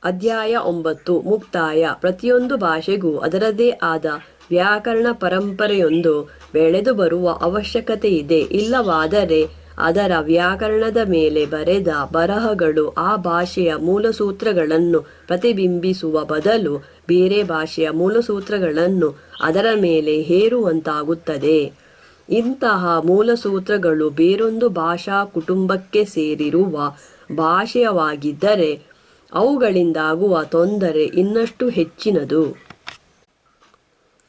ಅಧ್ಯಾಯ 9 ಮುಕ್ತಾಯ. ಪ್ರತಿಯೊಂದು ಭಾಷೆಗೂ ಅದರದೇ ಆದ ವ್ಯಾಕರಣ ಪರಂಪರೆಯೊಂದು ಬೆಳೆದು ಬರುವ ಅವಶ್ಯಕತೆ ಇದೆ. ಇಲ್ಲವಾದರೆ ಅದರ ವ್ಯಾಕರಣದ ಮೇಲೆ ಬರೆದ ಬರಹಗಳು ಆ ಭಾಷೆಯ ಮೂಲಸೂತ್ರಗಳನ್ನು ಪ್ರತಿಬಿಂಬಿಸುವ ಬದಲು ಬೇರೆ ಭಾಷೆಯ ಮೂಲಸೂತ್ರಗಳನ್ನು ಅದರ ಮೇಲೆ ಹೇರುವಂತಾಗುತ್ತದೆ. ಇಂತಹ ಮೂಲಸೂತ್ರಗಳು ಬೇರೊಂದು ಭಾಷಾ ಕುಟುಂಬಕ್ಕೆ ಸೇರಿರುವ ಭಾಷೆಯವಾಗಿದ್ದರೆ ಅವುಗಳಿಂದಾಗುವ ತೊಂದರೆ ಇನ್ನಷ್ಟು ಹೆಚ್ಚಿನದು.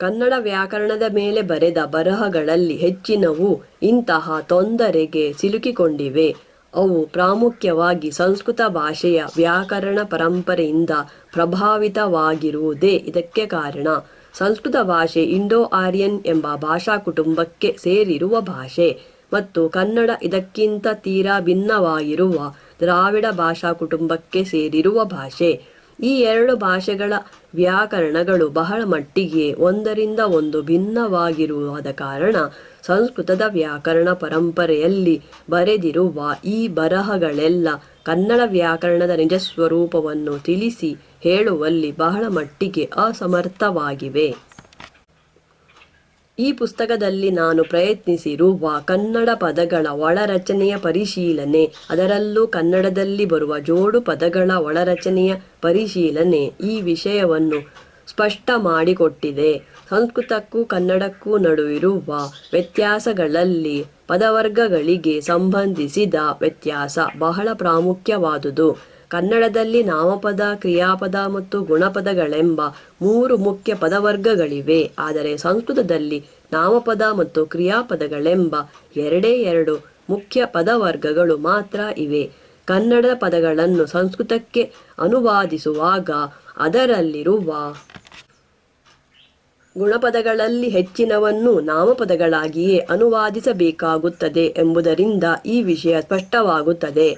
ಕನ್ನಡ ವ್ಯಾಕರಣದ ಮೇಲೆ ಬರೆದ ಬರಹಗಳಲ್ಲಿ ಹೆಚ್ಚಿನವು ಇಂತಹ ತೊಂದರೆಗೆ ಸಿಲುಕಿಕೊಂಡಿವೆ. ಅವು ಪ್ರಾಮುಖ್ಯವಾಗಿ ಸಂಸ್ಕೃತ ಭಾಷೆಯ ವ್ಯಾಕರಣ ಪರಂಪರೆಯಿಂದ ಪ್ರಭಾವಿತವಾಗಿರುವುದೇ ಇದಕ್ಕೆ ಕಾರಣ. ಸಂಸ್ಕೃತ ಭಾಷೆ ಇಂಡೋ-ಆರ್ಯನ್ ಎಂಬ ಭಾಷಾ ಕುಟುಂಬಕ್ಕೆ ಸೇರಿರುವ ಭಾಷೆ ಮತ್ತು ಕನ್ನಡ ಇದಕ್ಕಿಂತ ತೀರಾ ಭಿನ್ನವಾಗಿರುವ ದ್ರಾವಿಡ ಭಾಷಾ ಕುಟುಂಬಕ್ಕೆ ಸೇರಿರುವ ಭಾಷೆ. ಈ ಎರಡು ಭಾಷೆಗಳ ವ್ಯಾಕರಣಗಳು ಬಹಳ ಮಟ್ಟಿಗೆ ಒಂದರಿಂದ ಒಂದು ಭಿನ್ನವಾಗಿರುವುದ ಕಾರಣ ಸಂಸ್ಕೃತದ ವ್ಯಾಕರಣ ಪರಂಪರೆಯಲ್ಲಿ ಬರೆದಿರುವ ಈ ಬರಹಗಳೆಲ್ಲ ಕನ್ನಡ ವ್ಯಾಕರಣದ ನಿಜಸ್ವರೂಪವನ್ನು ತಿಳಿಸಿ ಹೇಳುವಲ್ಲಿ ಬಹಳ ಮಟ್ಟಿಗೆ ಅಸಮರ್ಥವಾಗಿವೆ. ಈ ಪುಸ್ತಕದಲ್ಲಿ ನಾನು ಪ್ರಯತ್ನಿಸಿರುವ ಕನ್ನಡ ಪದಗಳ ಒಳರಚನೆಯ ಪರಿಶೀಲನೆ, ಅದರಲ್ಲೂ ಕನ್ನಡದಲ್ಲಿ ಬರುವ ಜೋಡು ಪದಗಳ ಒಳರಚನೆಯ ಪರಿಶೀಲನೆ ಈ ವಿಷಯವನ್ನು ಸ್ಪಷ್ಟ ಮಾಡಿಕೊಟ್ಟಿದೆ. ಸಂಸ್ಕೃತಕ್ಕೂ ಕನ್ನಡಕ್ಕೂ ನಡುವಿರುವ ವ್ಯತ್ಯಾಸಗಳಲ್ಲಿ ಪದವರ್ಗಗಳಿಗೆ ಸಂಬಂಧಿಸಿದ ವ್ಯತ್ಯಾಸ ಬಹಳ ಪ್ರಾಮುಖ್ಯವಾದುದು. ಕನ್ನಡದಲ್ಲಿ ನಾಮಪದ, ಕ್ರಿಯಾಪದ ಮತ್ತು ಗುಣಪದಗಳೆಂಬ 3 ಮುಖ್ಯ ಪದವರ್ಗಗಳಿವೆ. ಆದರೆ ಸಂಸ್ಕೃತದಲ್ಲಿ ನಾಮಪದ ಮತ್ತು ಕ್ರಿಯಾಪದಗಳೆಂಬ 2 ಮುಖ್ಯ ಪದವರ್ಗಗಳು ಮಾತ್ರ ಇವೆ. ಕನ್ನಡ ಪದಗಳನ್ನು ಸಂಸ್ಕೃತಕ್ಕೆ ಅನುವಾದಿಸುವಾಗ ಅದರಲ್ಲಿರುವ ಗುಣಪದಗಳಲ್ಲಿ ಹೆಚ್ಚಿನವನ್ನು ನಾಮಪದಗಳಾಗಿಯೇ ಅನುವಾದಿಸಬೇಕಾಗುತ್ತದೆ ಎಂಬುದರಿಂದ ಈ ವಿಷಯ ಸ್ಪಷ್ಟವಾಗುತ್ತದೆ.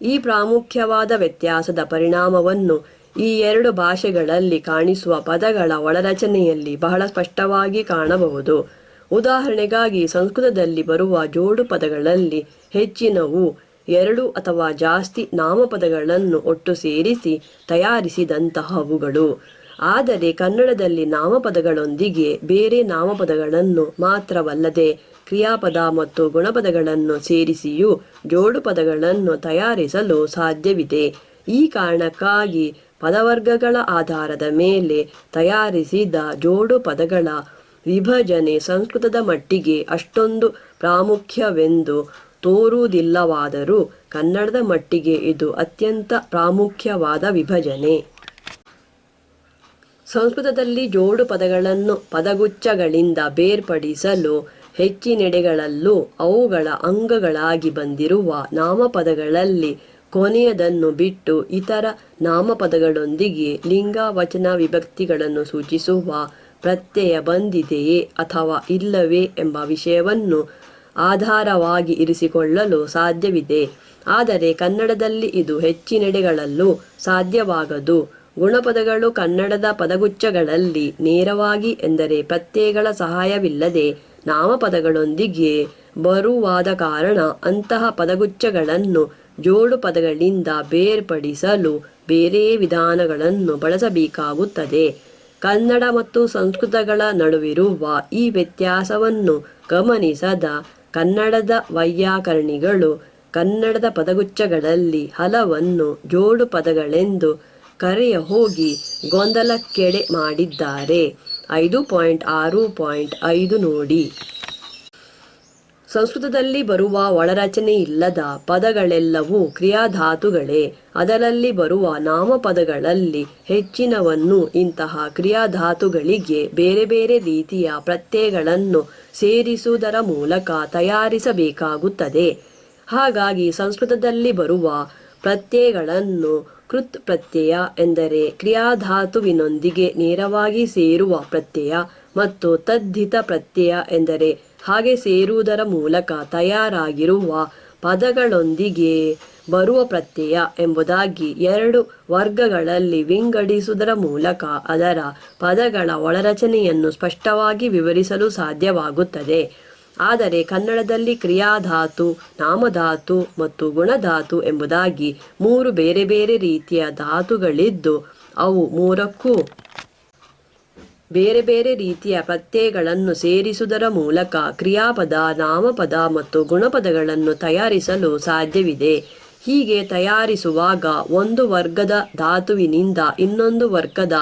ಈ ಪ್ರಾಮುಖ್ಯವಾದ ವ್ಯತ್ಯಾಸದ ಪರಿಣಾಮವನ್ನು ಈ 2 ಭಾಷೆಗಳಲ್ಲಿ ಕಾಣಿಸುವ ಪದಗಳ ಒಳರಚನೆಯಲ್ಲಿ ಬಹಳ ಸ್ಪಷ್ಟವಾಗಿ ಕಾಣಬಹುದು. ಉದಾಹರಣೆಗಾಗಿ ಸಂಸ್ಕೃತದಲ್ಲಿ ಬರುವ ಜೋಡು ಪದಗಳಲ್ಲಿ ಹೆಚ್ಚಿನವು 2 ಅಥವಾ ಜಾಸ್ತಿ ನಾಮಪದಗಳನ್ನು ಒಟ್ಟು ಸೇರಿಸಿ ತಯಾರಿಸಿದಂತಹವುಗಳು. ಆದರೆ ಕನ್ನಡದಲ್ಲಿ ನಾಮಪದಗಳೊಂದಿಗೆ ಬೇರೆ ನಾಮಪದಗಳನ್ನು ಮಾತ್ರವಲ್ಲದೆ ಕ್ರಿಯಾಪದ ಮತ್ತು ಗುಣಪದಗಳನ್ನು ಸೇರಿಸಿಯೂ ಜೋಡು ಪದಗಳನ್ನು ತಯಾರಿಸಲು ಸಾಧ್ಯವಿದೆ. ಈ ಕಾರಣಕ್ಕಾಗಿ ಪದವರ್ಗಗಳ ಆಧಾರದ ಮೇಲೆ ತಯಾರಿಸಿದ ಜೋಡು ಪದಗಳ ವಿಭಜನೆ ಸಂಸ್ಕೃತದ ಮಟ್ಟಿಗೆ ಅಷ್ಟೊಂದು ಪ್ರಾಮುಖ್ಯವೆಂದು ತೋರುವುದಿಲ್ಲವಾದರೂ ಕನ್ನಡದ ಮಟ್ಟಿಗೆ ಇದು ಅತ್ಯಂತ ಪ್ರಾಮುಖ್ಯವಾದ ವಿಭಜನೆ. ಸಂಸ್ಕೃತದಲ್ಲಿ ಜೋಡು ಪದಗಳನ್ನು ಪದಗುಚ್ಛಗಳಿಂದ ಬೇರ್ಪಡಿಸಲು ಹೆಚ್ಚಿನೆಡೆಗಳಲ್ಲೂ ಅವುಗಳ ಅಂಗಗಳಾಗಿ ಬಂದಿರುವ ನಾಮಪದಗಳಲ್ಲಿ ಕೊನೆಯದನ್ನು ಬಿಟ್ಟು ಇತರ ನಾಮಪದಗಳೊಂದಿಗೆ ಲಿಂಗ, ವಚನ, ವಿಭಕ್ತಿಗಳನ್ನು ಸೂಚಿಸುವ ಪ್ರತ್ಯಯ ಬಂದಿದೆಯೇ ಅಥವಾ ಇಲ್ಲವೇ ಎಂಬ ವಿಷಯವನ್ನು ಆಧಾರವಾಗಿ ಇರಿಸಿಕೊಳ್ಳಲು ಸಾಧ್ಯವಿದೆ. ಆದರೆ ಕನ್ನಡದಲ್ಲಿ ಇದು ಹೆಚ್ಚಿನೆಡೆಗಳಲ್ಲೂ ಸಾಧ್ಯವಾಗದು. ಗುಣಪದಗಳು ಕನ್ನಡದ ಪದಗುಚ್ಛಗಳಲ್ಲಿ ನೇರವಾಗಿ ಎಂದರೆ ಪ್ರತ್ಯಯಗಳ ಸಹಾಯವಿಲ್ಲದೆ ನಾಮಪದಗಳೊಂದಿಗೆ ಬರುವಾದ ಕಾರಣ ಅಂತಹ ಪದಗುಚ್ಛಗಳನ್ನು ಜೋಡು ಪದಗಳಿಂದ ಬೇರ್ಪಡಿಸಲು ಬೇರೆ ವಿಧಾನಗಳನ್ನು ಬಳಸಬೇಕಾಗುತ್ತದೆ. ಕನ್ನಡ ಮತ್ತು ಸಂಸ್ಕೃತಗಳ ನಡುವಿರುವ ಈ ವ್ಯತ್ಯಾಸವನ್ನು ಗಮನಿಸದ ಕನ್ನಡದ ವೈಯಾಕರಣಿಗಳು ಕನ್ನಡದ ಪದಗುಚ್ಛಗಳಲ್ಲಿ ಹಲವನ್ನು ಜೋಡು ಪದಗಳೆಂದು ಕರೆಯ ಹೋಗಿ ಗೊಂದಲಕ್ಕೆಡೆ ಮಾಡಿದ್ದಾರೆ. 5.6.5 ನೋಡಿ. ಸಂಸ್ಕೃತದಲ್ಲಿ ಬರುವ ಒಳರಚನೆಯಿಲ್ಲದ ಪದಗಳೆಲ್ಲವೂ ಕ್ರಿಯಾಧಾತುಗಳೇ. ಅದರಲ್ಲಿ ಬರುವ ನಾಮಪದಗಳಲ್ಲಿ ಹೆಚ್ಚಿನವನ್ನು ಇಂತಹ ಕ್ರಿಯಾಧಾತುಗಳಿಗೆ ಬೇರೆ ಬೇರೆ ರೀತಿಯ ಪ್ರತ್ಯಯಗಳನ್ನು ಸೇರಿಸುವುದರ ಮೂಲಕ ತಯಾರಿಸಬೇಕಾಗುತ್ತದೆ. ಹಾಗಾಗಿ ಸಂಸ್ಕೃತದಲ್ಲಿ ಬರುವ ಪ್ರತ್ಯಯಗಳನ್ನು ಕೃತ್ ಪ್ರತ್ಯಯ ಎಂದರೆ ಕ್ರಿಯಾಧಾತುವಿನೊಂದಿಗೆ ನೇರವಾಗಿ ಸೇರುವ ಪ್ರತ್ಯಯ ಮತ್ತು ತದ್ಧಿತ ಪ್ರತ್ಯಯ ಎಂದರೆ ಹಾಗೆ ಸೇರುವುದರ ಮೂಲಕ ತಯಾರಾಗಿರುವ ಪದಗಳೊಂದಿಗೆ ಬರುವ ಪ್ರತ್ಯಯ ಎಂಬುದಾಗಿ 2 ವರ್ಗಗಳಲ್ಲಿ ವಿಂಗಡಿಸುವುದರ ಮೂಲಕ ಅದರ ಪದಗಳ ಒಳರಚನೆಯನ್ನು ಸ್ಪಷ್ಟವಾಗಿ ವಿವರಿಸಲು ಸಾಧ್ಯವಾಗುತ್ತದೆ. ಆದರೆ ಕನ್ನಡದಲ್ಲಿ ಕ್ರಿಯಾಧಾತು, ನಾಮಧಾತು ಮತ್ತು ಗುಣಧಾತು ಎಂಬುದಾಗಿ 3 ಬೇರೆ ಬೇರೆ ರೀತಿಯ ಧಾತುಗಳಿದ್ದು ಅವು 3ಕ್ಕೂ ಬೇರೆ ಬೇರೆ ರೀತಿಯ ಪ್ರತ್ಯಯಗಳನ್ನು ಸೇರಿಸುವುದರ ಮೂಲಕ ಕ್ರಿಯಾಪದ, ನಾಮಪದ ಮತ್ತು ಗುಣಪದಗಳನ್ನು ತಯಾರಿಸಲು ಸಾಧ್ಯವಿದೆ. ಹೀಗೆ ತಯಾರಿಸುವಾಗ ಒಂದು ವರ್ಗದ ಧಾತುವಿನಿಂದ ಇನ್ನೊಂದು ವರ್ಗದ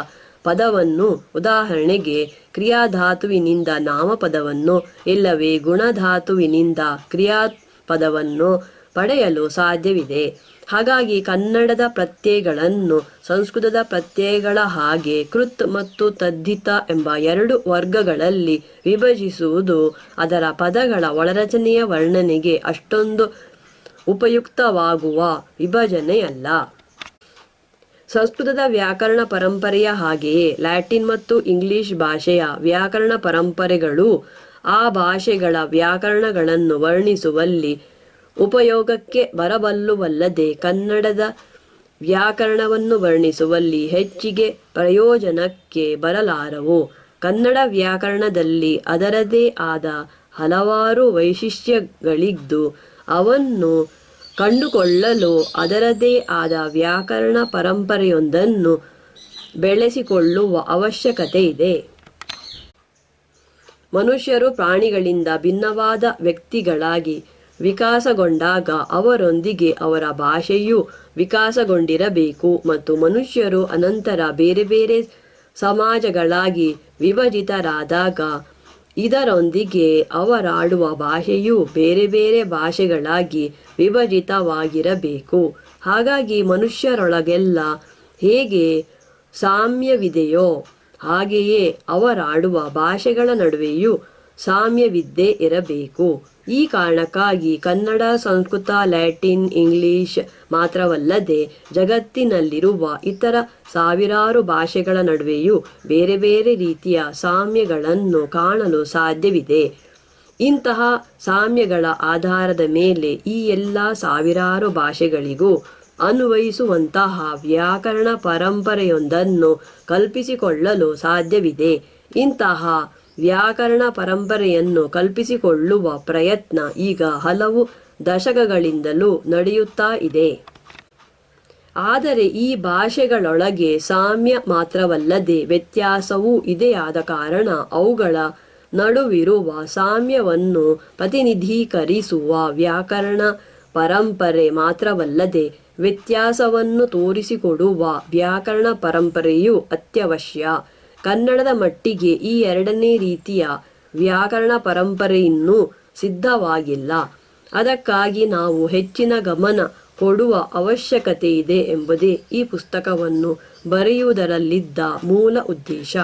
ಪದವನ್ನು, ಉದಾಹರಣೆಗೆ ಕ್ರಿಯಾಧಾತುವಿನಿಂದ ನಾಮಪದವನ್ನು ಇಲ್ಲವೇ ಗುಣಧಾತುವಿನಿಂದ ಕ್ರಿಯಾಪದವನ್ನು ಪಡೆಯಲು ಸಾಧ್ಯವಿದೆ. ಹಾಗಾಗಿ ಕನ್ನಡದ ಪ್ರತ್ಯಯಗಳನ್ನು ಸಂಸ್ಕೃತದ ಪ್ರತ್ಯಯಗಳ ಹಾಗೆ ಕೃತ್ ಮತ್ತು ತದ್ಧಿತ ಎಂಬ 2 ವರ್ಗಗಳಲ್ಲಿ ವಿಭಜಿಸುವುದು ಅದರ ಪದಗಳ ಒಳರಚನೆಯ ವರ್ಣನೆಗೆ ಅಷ್ಟೊಂದು ಉಪಯುಕ್ತವಾಗುವ ವಿಭಜನೆಯಲ್ಲ. ಸಂಸ್ಕೃತದ ವ್ಯಾಕರಣ ಪರಂಪರೆಯ ಹಾಗೆಯೇ ಲ್ಯಾಟಿನ್ ಮತ್ತು ಇಂಗ್ಲಿಷ್ ಭಾಷೆಯ ವ್ಯಾಕರಣ ಪರಂಪರೆಗಳೂ ಆ ಭಾಷೆಗಳ ವ್ಯಾಕರಣಗಳನ್ನು ವರ್ಣಿಸುವಲ್ಲಿ ಉಪಯೋಗಕ್ಕೆ ಬರಬಲ್ಲುವಲ್ಲದೆ ಕನ್ನಡದ ವ್ಯಾಕರಣವನ್ನು ವರ್ಣಿಸುವಲ್ಲಿ ಹೆಚ್ಚಿಗೆ ಪ್ರಯೋಜನಕ್ಕೆ ಬರಲಾರವು. ಕನ್ನಡ ವ್ಯಾಕರಣದಲ್ಲಿ ಅದರದೇ ಆದ ಹಲವಾರು ವೈಶಿಷ್ಟ್ಯಗಳಿದ್ದು ಅವನ್ನು ಕಂಡುಕೊಳ್ಳಲು ಅದರದೇ ಆದ ವ್ಯಾಕರಣ ಪರಂಪರೆಯೊಂದನ್ನು ಬೆಳೆಸಿಕೊಳ್ಳುವ ಅವಶ್ಯಕತೆ ಇದೆ. ಮನುಷ್ಯರು ಪ್ರಾಣಿಗಳಿಂದ ಭಿನ್ನವಾದ ವ್ಯಕ್ತಿಗಳಾಗಿ ವಿಕಾಸಗೊಂಡಾಗ ಅವರೊಂದಿಗೆ ಅವರ ಭಾಷೆಯೂ ವಿಕಾಸಗೊಂಡಿರಬೇಕು ಮತ್ತು ಮನುಷ್ಯರು ಅನಂತರ ಬೇರೆ ಬೇರೆ ಸಮಾಜಗಳಾಗಿ ವಿಭಜಿತರಾದಾಗ ಇದರೊಂದಿಗೆ ಅವರಾಡುವ ಭಾಷೆಯೂ ಬೇರೆ ಬೇರೆ ಭಾಷೆಗಳಾಗಿ ವಿಭಜಿತವಾಗಿರಬೇಕು. ಹಾಗಾಗಿ ಮನುಷ್ಯರೊಳಗೆಲ್ಲ ಹೇಗೆ ಸಾಮ್ಯವಿದೆಯೋ ಹಾಗೆಯೇ ಅವರಾಡುವ ಭಾಷೆಗಳ ನಡುವೆಯೂ ಸಾಮ್ಯವಿದ್ದೇ ಇರಬೇಕು. ಈ ಕಾರಣಕ್ಕಾಗಿ ಕನ್ನಡ, ಸಂಸ್ಕೃತ, ಲ್ಯಾಟಿನ್, ಇಂಗ್ಲಿಷ್ ಮಾತ್ರವಲ್ಲದೆ ಜಗತ್ತಿನಲ್ಲಿರುವ ಇತರ ಸಾವಿರಾರು ಭಾಷೆಗಳ ನಡುವೆಯೂ ಬೇರೆ ಬೇರೆ ರೀತಿಯ ಸಾಮ್ಯಗಳನ್ನು ಕಾಣಲು ಸಾಧ್ಯವಿದೆ. ಇಂತಹ ಸಾಮ್ಯಗಳ ಆಧಾರದ ಮೇಲೆ ಈ ಎಲ್ಲ ಸಾವಿರಾರು ಭಾಷೆಗಳಿಗೂ ಅನ್ವಯಿಸುವಂತಹ ವ್ಯಾಕರಣ ಪರಂಪರೆಯೊಂದನ್ನು ಕಲ್ಪಿಸಿಕೊಳ್ಳಲು ಸಾಧ್ಯವಿದೆ. ಇಂತಹ ವ್ಯಾಕರಣ ಪರಂಪರೆಯನ್ನು ಕಲ್ಪಿಸಿಕೊಳ್ಳುವ ಪ್ರಯತ್ನ ಈಗ ಹಲವು ದಶಕಗಳಿಂದಲೂ ನಡೆಯುತ್ತಾ ಇದೆ. ಆದರೆ ಈ ಭಾಷೆಗಳೊಳಗೆ ಸಾಮ್ಯ ಮಾತ್ರವಲ್ಲದೆ ವ್ಯತ್ಯಾಸವೂ ಇದೆಯಾದ ಕಾರಣ ಅವುಗಳ ನಡುವಿರುವ ಸಾಮ್ಯವನ್ನು ಪ್ರತಿನಿಧೀಕರಿಸುವ ವ್ಯಾಕರಣ ಪರಂಪರೆ ಮಾತ್ರವಲ್ಲದೆ ವ್ಯತ್ಯಾಸವನ್ನು ತೋರಿಸಿಕೊಡುವ ವ್ಯಾಕರಣ ಪರಂಪರೆಯೂ ಅತ್ಯವಶ್ಯ. ಕನ್ನಡದ ಮಟ್ಟಿಗೆ ಈ 2ನೇ ರೀತಿಯ ವ್ಯಾಕರಣ ಪರಂಪರೆ ಇನ್ನೂ ಸಿದ್ಧವಾಗಿಲ್ಲ. ಅದಕ್ಕಾಗಿ ನಾವು ಹೆಚ್ಚಿನ ಗಮನ ಕೊಡುವ ಅವಶ್ಯಕತೆ ಇದೆ ಎಂಬುದೇ ಈ ಪುಸ್ತಕವನ್ನು ಬರೆಯುವುದರಲ್ಲಿದ್ದ ಮೂಲ ಉದ್ದೇಶ.